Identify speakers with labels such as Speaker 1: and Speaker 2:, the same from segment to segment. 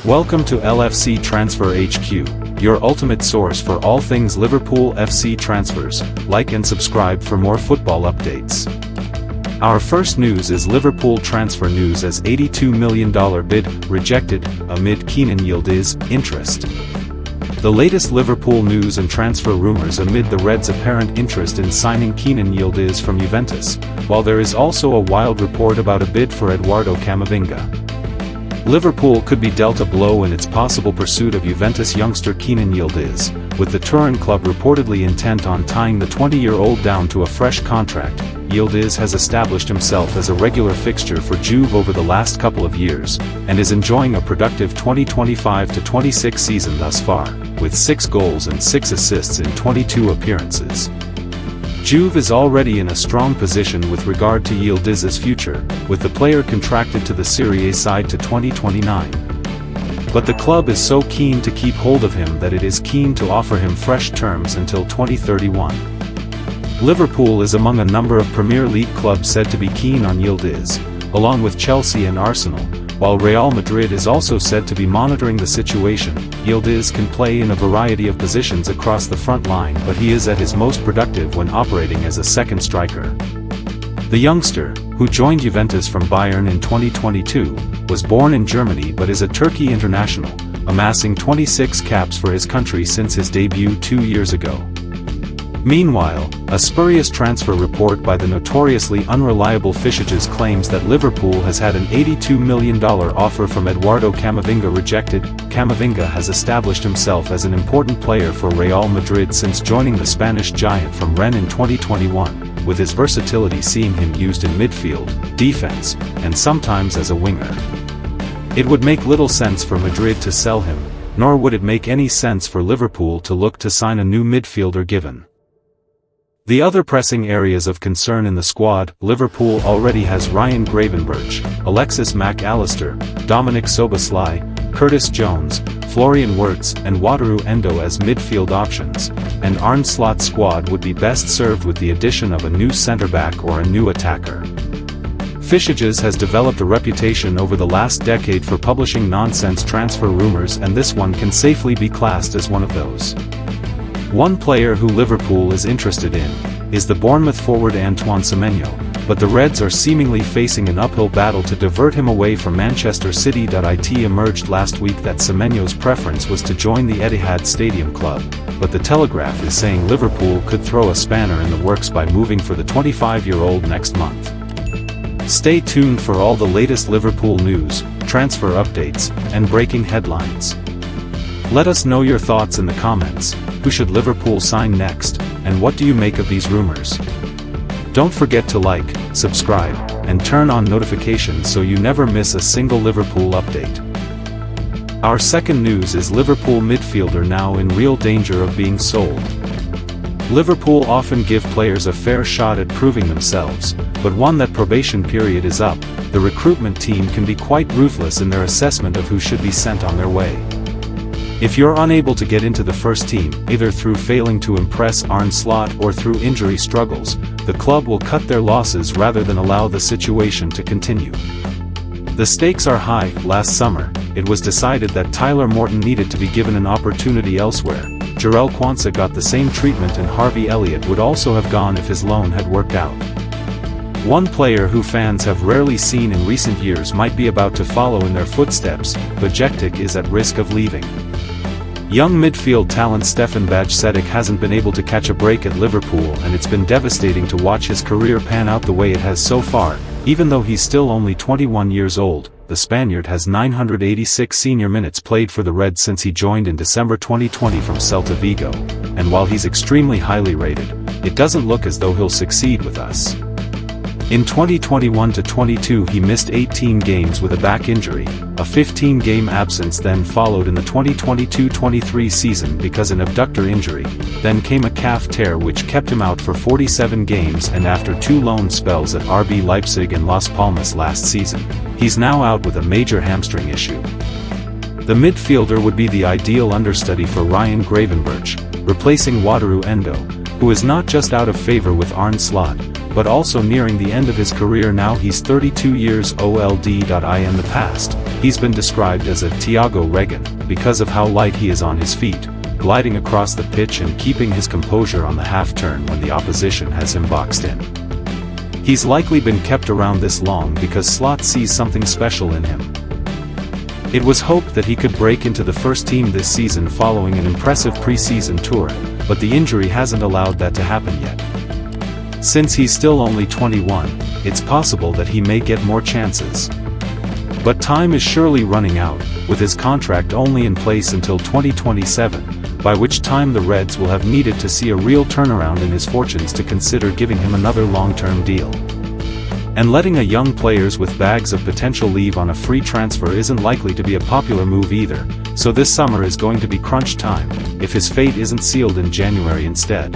Speaker 1: Welcome to LFC Transfer HQ, your ultimate source for all things Liverpool FC transfers. Like and subscribe for more football updates. Our first news is Liverpool transfer news as $82 million bid rejected amid Kenan Yildiz interest. The latest Liverpool news and transfer rumors amid the Reds' apparent interest in signing Kenan Yildiz from Juventus, while there is also a wild report about a bid for Eduardo Camavinga. Liverpool could be dealt a blow in its possible pursuit of Juventus youngster Kenan Yildiz, with the Turin club reportedly intent on tying the 20-year-old down to a fresh contract. Yildiz has established himself as a regular fixture for Juve over the last couple of years, and is enjoying a productive 2025-26 season thus far, with 6 goals and 6 assists in 22 appearances. Juve is already in a strong position with regard to Yildiz's future, with the player contracted to the Serie A side to 2029. But the club is so keen to keep hold of him that it is keen to offer him fresh terms until 2031. Liverpool is among a number of Premier League clubs said to be keen on Yildiz, along with Chelsea and Arsenal, while Real Madrid is also said to be monitoring the situation. Yildiz can play in a variety of positions across the front line, but he is at his most productive when operating as a second striker. The youngster, who joined Juventus from Bayern in 2022, was born in Germany but is a Turkey international, amassing 26 caps for his country since his debut 2 years ago. Meanwhile, a spurious transfer report by the notoriously unreliable Fishages claims that Liverpool has had an $82 million offer from Eduardo Camavinga rejected. Camavinga has established himself as an important player for Real Madrid since joining the Spanish giant from Rennes in 2021, with his versatility seeing him used in midfield, defense, and sometimes as a winger. It would make little sense for Madrid to sell him, nor would it make any sense for Liverpool to look to sign a new midfielder given the other pressing areas of concern in the squad. Liverpool already has Ryan Gravenberch, Alexis Mac Allister, Dominic Szoboszlai, Curtis Jones, Florian Wirtz and Wataru Endo as midfield options, and Arne Slot's squad would be best served with the addition of a new centre-back or a new attacker. Fishages has developed a reputation over the last decade for publishing nonsense transfer rumors, and this one can safely be classed as one of those. One player who Liverpool is interested in is the Bournemouth forward Antoine Semenyo, but the Reds are seemingly facing an uphill battle to divert him away from Manchester City. It emerged last week that Semenyo's preference was to join the Etihad Stadium club, but the Telegraph is saying Liverpool could throw a spanner in the works by moving for the 25-year-old next month. Stay tuned for all the latest Liverpool news, transfer updates, and breaking headlines. Let us know your thoughts in the comments. Who should Liverpool sign next, and what do you make of these rumors? Don't forget to like, subscribe, and turn on notifications so you never miss a single Liverpool update. Our second news is Liverpool midfielder now in real danger of being sold. Liverpool often give players a fair shot at proving themselves, but when that probation period is up, the recruitment team can be quite ruthless in their assessment of who should be sent on their way. If you're unable to get into the first team, either through failing to impress Arne Slot or through injury struggles, the club will cut their losses rather than allow the situation to continue. The stakes are high. Last summer, it was decided that Tyler Morton needed to be given an opportunity elsewhere. Jarell Quansah got the same treatment, and Harvey Elliott would also have gone if his loan had worked out. One player who fans have rarely seen in recent years might be about to follow in their footsteps. Bajcetic is at risk of leaving. Young midfield talent Stefan Bajcetic hasn't been able to catch a break at Liverpool, and it's been devastating to watch his career pan out the way it has so far. Even though he's still only 21 years old, the Spaniard has 986 senior minutes played for the Reds since he joined in December 2020 from Celta Vigo, and while he's extremely highly rated, it doesn't look as though he'll succeed with us. In 2021-22 he missed 18 games with a back injury. A 15-game absence then followed in the 2022-23 season because an abductor injury. Then came a calf tear which kept him out for 47 games, and after 2 loan spells at RB Leipzig and Las Palmas last season, he's now out with a major hamstring issue. The midfielder would be the ideal understudy for Ryan Gravenberch, replacing Wataru Endo, who is not just out of favor with Arne Slot, but also nearing the end of his career now. He's 32 years old. In the past, he's been described as a Thiago Regan, because of how light he is on his feet, gliding across the pitch and keeping his composure on the half-turn when the opposition has him boxed in. He's likely been kept around this long because Slot sees something special in him. It was hoped that he could break into the first team this season following an impressive pre-season tour, but the injury hasn't allowed that to happen yet. Since he's still only 21, it's possible that he may get more chances. But time is surely running out, with his contract only in place until 2027, by which time the Reds will have needed to see a real turnaround in his fortunes to consider giving him another long-term deal. And letting a young players with bags of potential leave on a free transfer isn't likely to be a popular move either, so this summer is going to be crunch time, if his fate isn't sealed in January instead.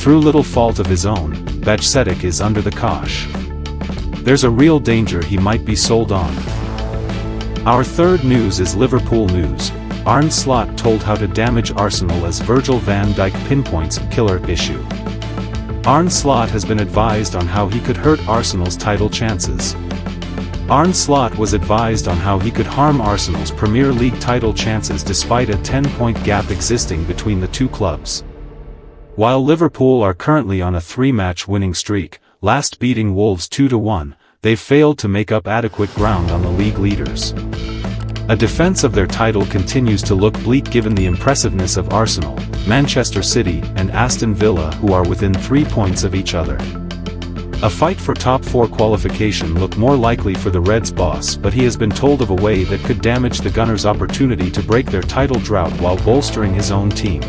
Speaker 1: Through little fault of his own, Bajcetic is under the cosh. There's a real danger he might be sold on. Our third news is Liverpool news. Arne Slot told how to damage Arsenal as Virgil van Dijk pinpoints killer issue. Arne Slot has been advised on how he could hurt Arsenal's title chances. Arne Slot was advised on how he could harm Arsenal's Premier League title chances despite a 10-point gap existing between the two clubs. While Liverpool are currently on a 3-match winning streak, last beating Wolves 2-1, they've failed to make up adequate ground on the league leaders. A defense of their title continues to look bleak given the impressiveness of Arsenal, Manchester City, and Aston Villa, who are within 3 points of each other. A fight for top 4 qualification looked more likely for the Reds' boss, but he has been told of a way that could damage the Gunners' opportunity to break their title drought while bolstering his own team.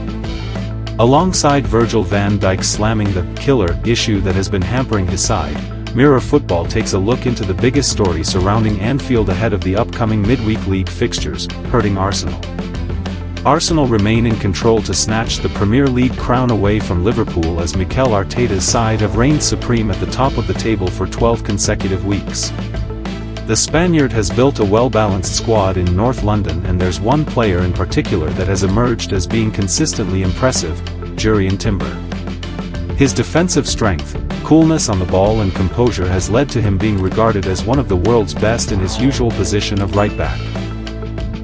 Speaker 1: Alongside Virgil van Dijk slamming the killer issue that has been hampering his side, Mirror Football takes a look into the biggest story surrounding Anfield ahead of the upcoming midweek league fixtures, hurting Arsenal. Arsenal remain in control to snatch the Premier League crown away from Liverpool as Mikel Arteta's side have reigned supreme at the top of the table for 12 consecutive weeks. The Spaniard has built a well-balanced squad in North London, and there's one player in particular that has emerged as being consistently impressive: Jurrien Timber. His defensive strength, coolness on the ball and composure has led to him being regarded as one of the world's best in his usual position of right-back.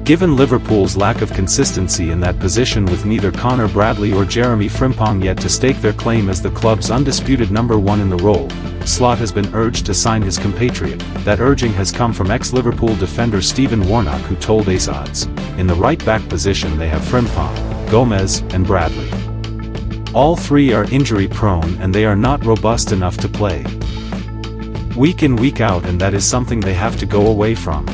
Speaker 1: Given Liverpool's lack of consistency in that position with neither Connor Bradley or Jeremy Frimpong yet to stake their claim as the club's undisputed number 1 in the role, Slot has been urged to sign his compatriot. That urging has come from ex-Liverpool defender Stephen Warnock, who told Ace Odds, in the right-back position they have Frimpong, Gomez, and Bradley. All 3 are injury-prone and they are not robust enough to play week in week out, and that is something they have to go away from.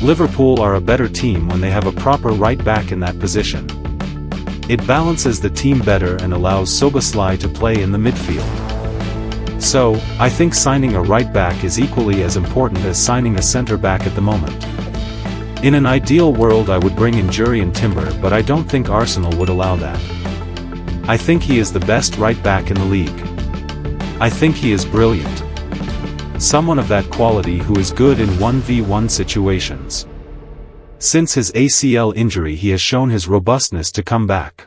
Speaker 1: Liverpool are a better team when they have a proper right-back in that position. It balances the team better and allows Szoboszlai to play in the midfield. So, I think signing a right-back is equally as important as signing a centre-back at the moment. In an ideal world I would bring in Jurrien Timber, but I don't think Arsenal would allow that. I think he is the best right-back in the league. I think he is brilliant. Someone of that quality who is good in 1v1 situations. Since his ACL injury he has shown his robustness to come back.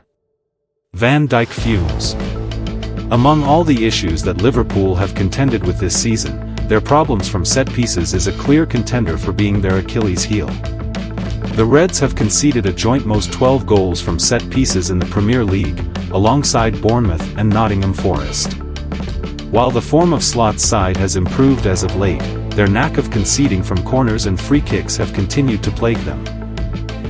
Speaker 1: Van Dijk fumes. Among all the issues that Liverpool have contended with this season, their problems from set pieces is a clear contender for being their Achilles heel. The Reds have conceded a joint most 12 goals from set pieces in the Premier League, alongside Bournemouth and Nottingham Forest. While the form of Slot's side has improved as of late, their knack of conceding from corners and free kicks have continued to plague them.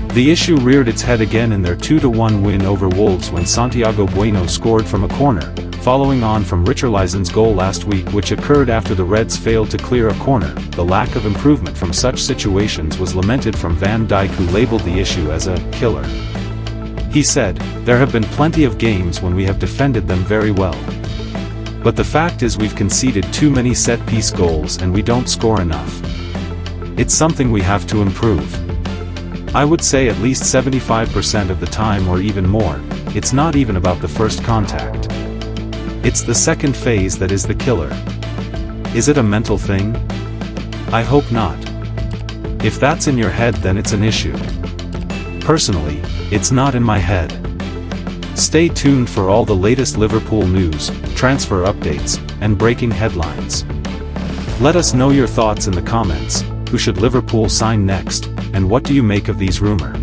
Speaker 1: The issue reared its head again in their 2-1 win over Wolves when Santiago Bueno scored from a corner, following on from Richarlison's goal last week, which occurred after the Reds failed to clear a corner. The lack of improvement from such situations was lamented from Van Dijk, who labeled the issue as a killer. He said, "There have been plenty of games when we have defended them very well. But the fact is we've conceded too many set-piece goals and we don't score enough. It's something we have to improve. I would say at least 75% of the time or even more, it's not even about the first contact. It's the second phase that is the killer. Is it a mental thing? I hope not. If that's in your head then it's an issue. Personally, it's not in my head." Stay tuned for all the latest Liverpool news. transfer updates, and breaking headlines. Let us know your thoughts in the comments. Who should Liverpool sign next, and what do you make of these rumors?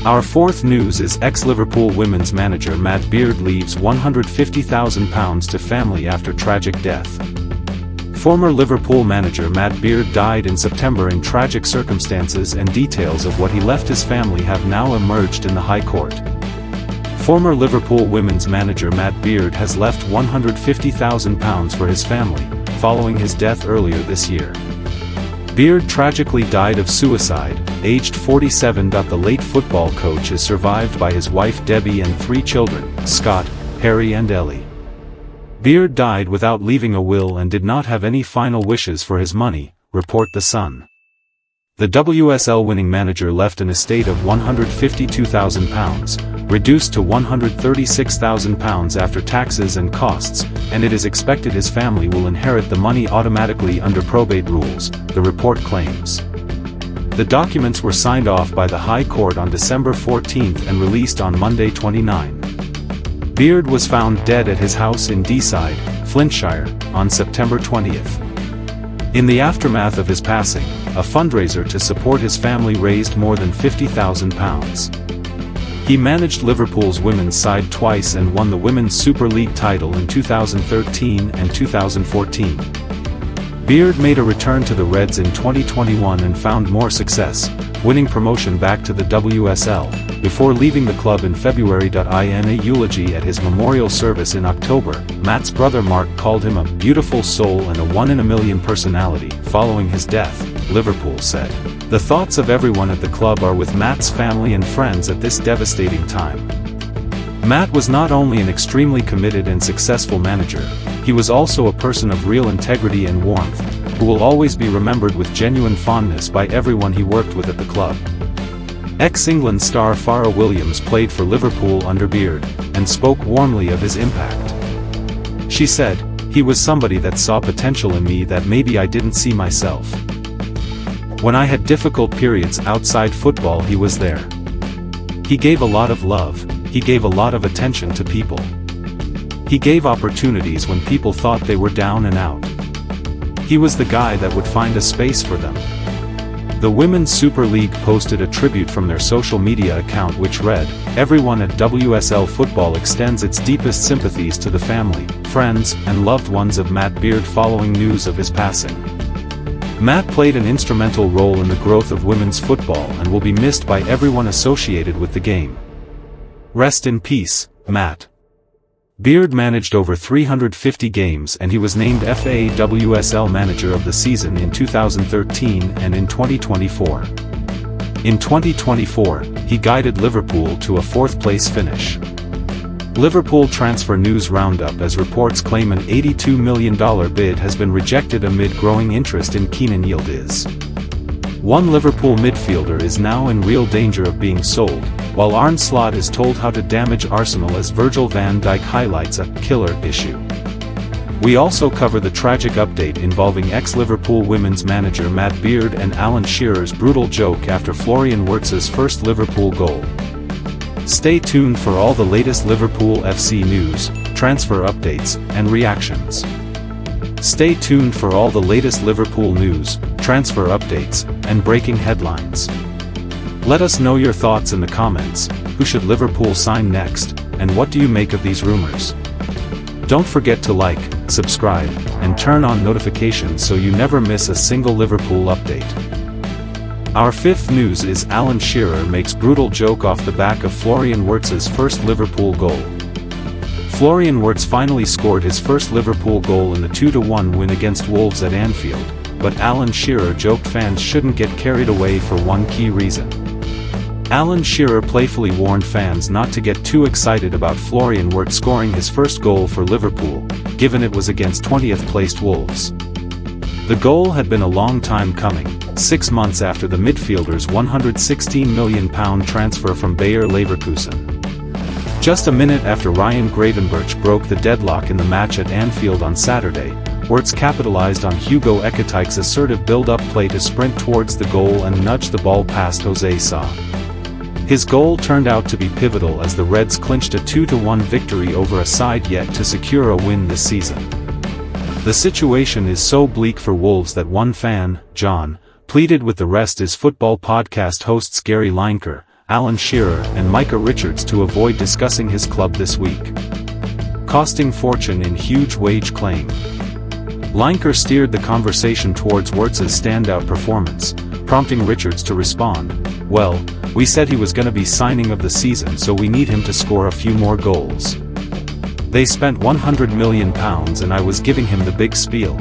Speaker 1: Our fourth news is ex-Liverpool women's manager Matt Beard leaves £150,000 to family after tragic death. Former Liverpool manager Matt Beard died in September in tragic circumstances, and details of what he left his family have now emerged in the High Court. Former Liverpool women's manager Matt Beard has left £150,000 for his family, following his death earlier this year. Beard tragically died of suicide, aged 47. The late football coach is survived by his wife Debbie and 3 children, Scott, Harry and Ellie. Beard died without leaving a will and did not have any final wishes for his money, report The Sun. The WSL-winning manager left an estate of £152,000, reduced to £136,000 after taxes and costs, and it is expected his family will inherit the money automatically under probate rules, the report claims. The documents were signed off by the High Court on December 14 and released on Monday 29. Beard was found dead at his house in Deeside, Flintshire, on September 20. In the aftermath of his passing, a fundraiser to support his family raised more than £50,000. He managed Liverpool's women's side twice and won the Women's Super League title in 2013 and 2014. Beard made a return to the Reds in 2021 and found more success, winning promotion back to the WSL, before leaving the club in February. In a eulogy at his memorial service in October, Matt's brother Mark called him a beautiful soul and a one-in-a-million personality. Following his death, Liverpool said, "The thoughts of everyone at the club are with Matt's family and friends at this devastating time." Matt was not only an extremely committed and successful manager, he was also a person of real integrity and warmth, who will always be remembered with genuine fondness by everyone he worked with at the club. Ex-England star Farah Williams played for Liverpool under Beard, and spoke warmly of his impact. She said, "He was somebody that saw potential in me that maybe I didn't see myself. When I had difficult periods outside football, he was there. He gave a lot of love, he gave a lot of attention to people. He gave opportunities when people thought they were down and out. He was the guy that would find a space for them." The Women's Super League posted a tribute from their social media account which read, "Everyone at WSL Football extends its deepest sympathies to the family, friends, and loved ones of Matt Beard following news of his passing. Matt played an instrumental role in the growth of women's football and will be missed by everyone associated with the game. Rest in peace, Matt." Beard managed over 350 games and he was named FA WSL Manager of the Season in 2013 and in 2024. In 2024, he guided Liverpool to a 4th-place finish. Liverpool transfer news roundup, as reports claim an $82 million bid has been rejected amid growing interest in Kenan Yildiz. One Liverpool midfielder is now in real danger of being sold, while Arne Slot is told how to damage Arsenal as Virgil van Dijk highlights a killer issue. We also cover the tragic update involving ex-Liverpool women's manager Matt Beard and Alan Shearer's brutal joke after Florian Wirtz's first Liverpool goal. Stay tuned for all the latest Liverpool FC news, transfer updates, and reactions. Stay tuned for all the latest Liverpool news, transfer updates, and breaking headlines. Let us know your thoughts in the comments. Who should Liverpool sign next, and what do you make of these rumors? Don't forget to like, subscribe, and turn on notifications so you never miss a single Liverpool update. Our fifth news is Alan Shearer makes brutal joke off the back of Florian Wirtz's first Liverpool goal. Florian Wirtz finally scored his first Liverpool goal in the 2-1 win against Wolves at Anfield, but Alan Shearer joked fans shouldn't get carried away for one key reason. Alan Shearer playfully warned fans not to get too excited about Florian Wirtz scoring his first goal for Liverpool, given it was against 20th-placed Wolves. The goal had been a long time coming, 6 months after the midfielder's £116 million transfer from Bayer Leverkusen. Just a minute after Ryan Gravenberch broke the deadlock in the match at Anfield on Saturday, Wirtz capitalized on Hugo Ekitike's assertive build-up play to sprint towards the goal and nudge the ball past Jose Sa. His goal turned out to be pivotal as the Reds clinched a 2-1 victory over a side yet to secure a win this season. The situation is so bleak for Wolves that one fan, John, pleaded with the Rest is Football podcast hosts Gary Lineker, Alan Shearer and Micah Richards to avoid discussing his club this week, costing fortune in huge wage claim. Lineker steered the conversation towards Wirtz's standout performance, prompting Richards to respond, "Well, we said he was gonna be signing of the season, so we need him to score a few more goals. They spent £100 million and I was giving him the big spiel.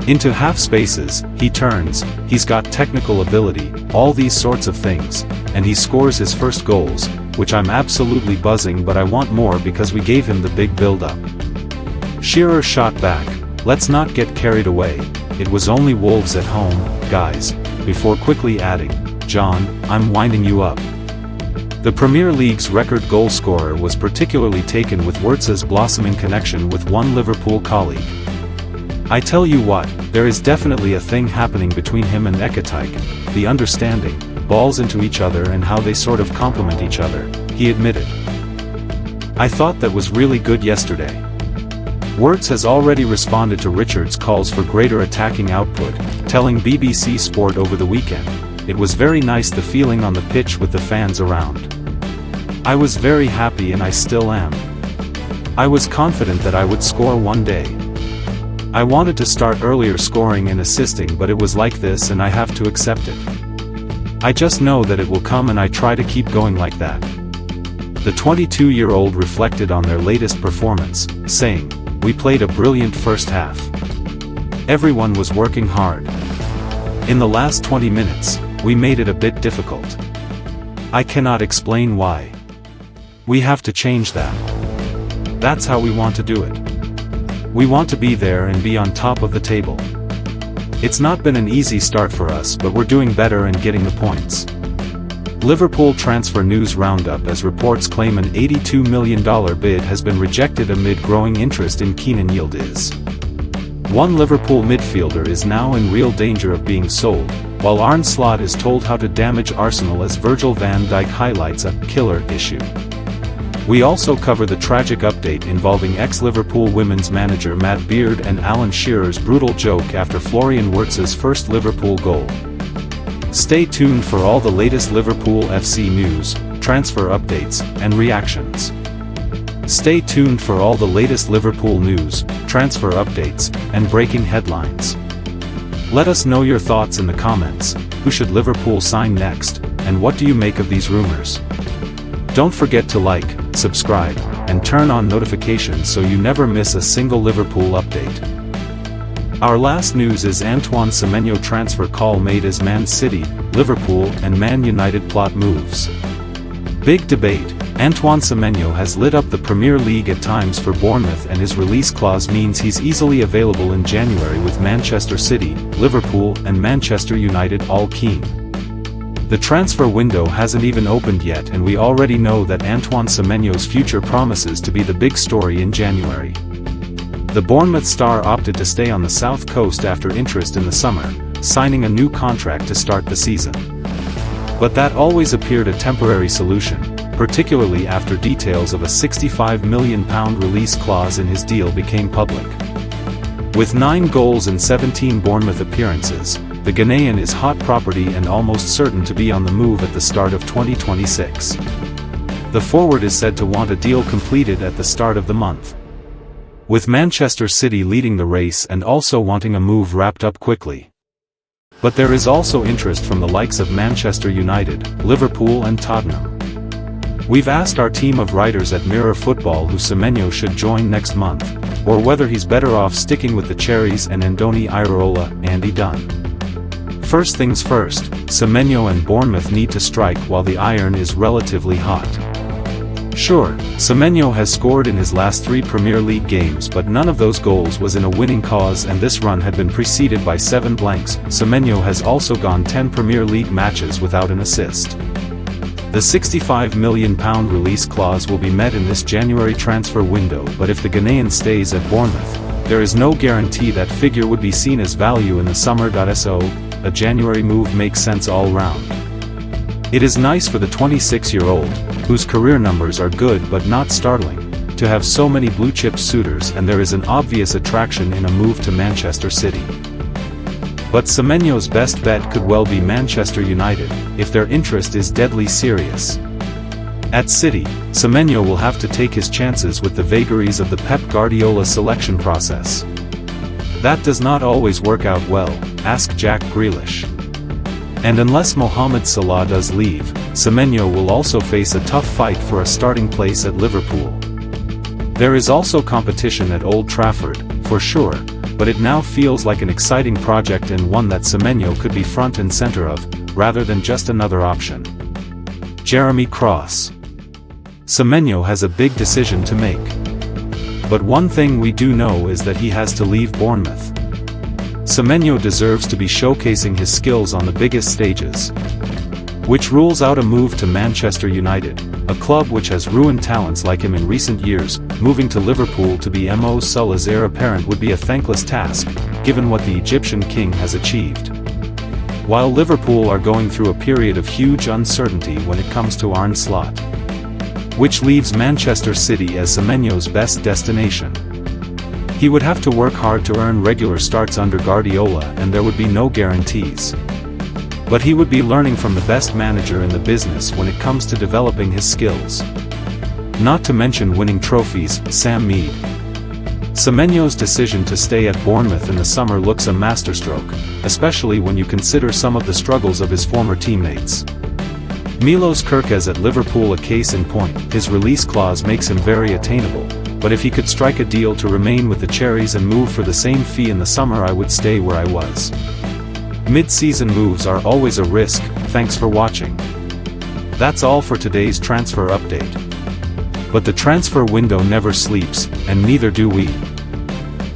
Speaker 1: Into half spaces, he turns, he's got technical ability, all these sorts of things, and he scores his first goals, which I'm absolutely buzzing, but I want more because we gave him the big build-up." Shearer shot back, "Let's not get carried away, it was only Wolves at home, guys," before quickly adding, "John, I'm winding you up." The Premier League's record goal scorer was particularly taken with Wirtz's blossoming connection with one Liverpool colleague. "I tell you what, there is definitely a thing happening between him and Ekatike, the understanding, balls into each other and how they sort of complement each other," he admitted. "I thought that was really good yesterday." Wirtz has already responded to Richards' calls for greater attacking output, telling BBC Sport over the weekend, "It was very nice the feeling on the pitch with the fans around. I was very happy and I still am. I was confident that I would score one day. I wanted to start earlier scoring and assisting, but it was like this and I have to accept it. I just know that it will come and I try to keep going like that." The 22-year-old reflected on their latest performance, saying, "We played a brilliant first half. Everyone was working hard. In the last 20 minutes, we made it a bit difficult. I cannot explain why. We have to change that. That's how we want to do it. We want to be there and be on top of the table. It's not been an easy start for us, but we're doing better and getting the points." Liverpool transfer news roundup as reports claim an $82 million bid has been rejected amid growing interest in Kenan Yildiz. One Liverpool midfielder is now in real danger of being sold, while Arne Slot is told how to damage Arsenal as Virgil van Dijk highlights a "killer" issue. We also cover the tragic update involving ex-Liverpool women's manager Matt Beard and Alan Shearer's brutal joke after Florian Wirtz's first Liverpool goal. Stay tuned for all the latest Liverpool FC news, transfer updates, and reactions. Stay tuned for all the latest Liverpool news, transfer updates, and breaking headlines. Let us know your thoughts in the comments. Who should Liverpool sign next, and what do you make of these rumors? Don't forget to like, subscribe, and turn on notifications so you never miss a single Liverpool update. Our last news is Antoine Semenyo transfer call made as Man City, Liverpool and Man United plot moves. Big debate. Antoine Semenyo has lit up the Premier League at times for Bournemouth, and his release clause means he's easily available in January with Manchester City, Liverpool and Manchester United all keen. The transfer window hasn't even opened yet and we already know that Antoine Semenyo's future promises to be the big story in January. The Bournemouth star opted to stay on the south coast after interest in the summer, signing a new contract to start the season. But that always appeared a temporary solution, particularly after details of a £65 million release clause in his deal became public. With 9 goals and 17 Bournemouth appearances, the Ghanaian is hot property and almost certain to be on the move at the start of 2026. The forward is said to want a deal completed at the start of the month, with Manchester City leading the race and also wanting a move wrapped up quickly. But there is also interest from the likes of Manchester United, Liverpool and Tottenham. We've asked our team of writers at Mirror Football who Semenyo should join next month, or whether he's better off sticking with the Cherries and Andoni Iraola, Andy Dunn. First things first, Semenyo and Bournemouth need to strike while the iron is relatively hot. Sure, Semenyo has scored in his last 3 Premier League games, but none of those goals was in a winning cause, and this run had been preceded by 7 blanks. Semenyo has also gone 10 Premier League matches without an assist. The £65 million release clause will be met in this January transfer window, but if the Ghanaian stays at Bournemouth, there is no guarantee that figure would be seen as value in the summer. So, a January move makes sense all round. It is nice for the 26-year-old, whose career numbers are good but not startling, to have so many blue-chip suitors, and there is an obvious attraction in a move to Manchester City. But Semenyo's best bet could well be Manchester United, if their interest is deadly serious. At City, Semenyo will have to take his chances with the vagaries of the Pep Guardiola selection process. That does not always work out well, ask Jack Grealish. And unless Mohamed Salah does leave, Semenyo will also face a tough fight for a starting place at Liverpool. There is also competition at Old Trafford, for sure, but it now feels like an exciting project and one that Semenyo could be front and center of, rather than just another option. Jeremy Cross. Semenyo has a big decision to make. But one thing we do know is that he has to leave Bournemouth. Semenyo deserves to be showcasing his skills on the biggest stages. Which rules out a move to Manchester United, a club which has ruined talents like him in recent years. Moving to Liverpool to be Mo Salah's heir apparent would be a thankless task, given what the Egyptian king has achieved. While Liverpool are going through a period of huge uncertainty when it comes to Arne Slot. Which leaves Manchester City as Semenyo's best destination. He would have to work hard to earn regular starts under Guardiola, and there would be no guarantees. But he would be learning from the best manager in the business when it comes to developing his skills. Not to mention winning trophies, Sam Mead. Semenyo's decision to stay at Bournemouth in the summer looks a masterstroke, especially when you consider some of the struggles of his former teammates. Milos Kerkez at Liverpool a case in point. His release clause makes him very attainable, but if he could strike a deal to remain with the Cherries and move for the same fee in the summer, I would stay where I was. Mid-season moves are always a risk. Thanks for watching. That's all for today's transfer update. But the transfer window never sleeps, and neither do we.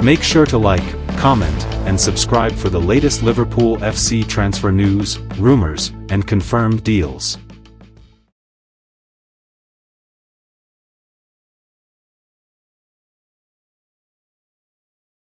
Speaker 1: Make sure to like, comment, and subscribe for the latest Liverpool FC transfer news, rumors, and confirmed deals.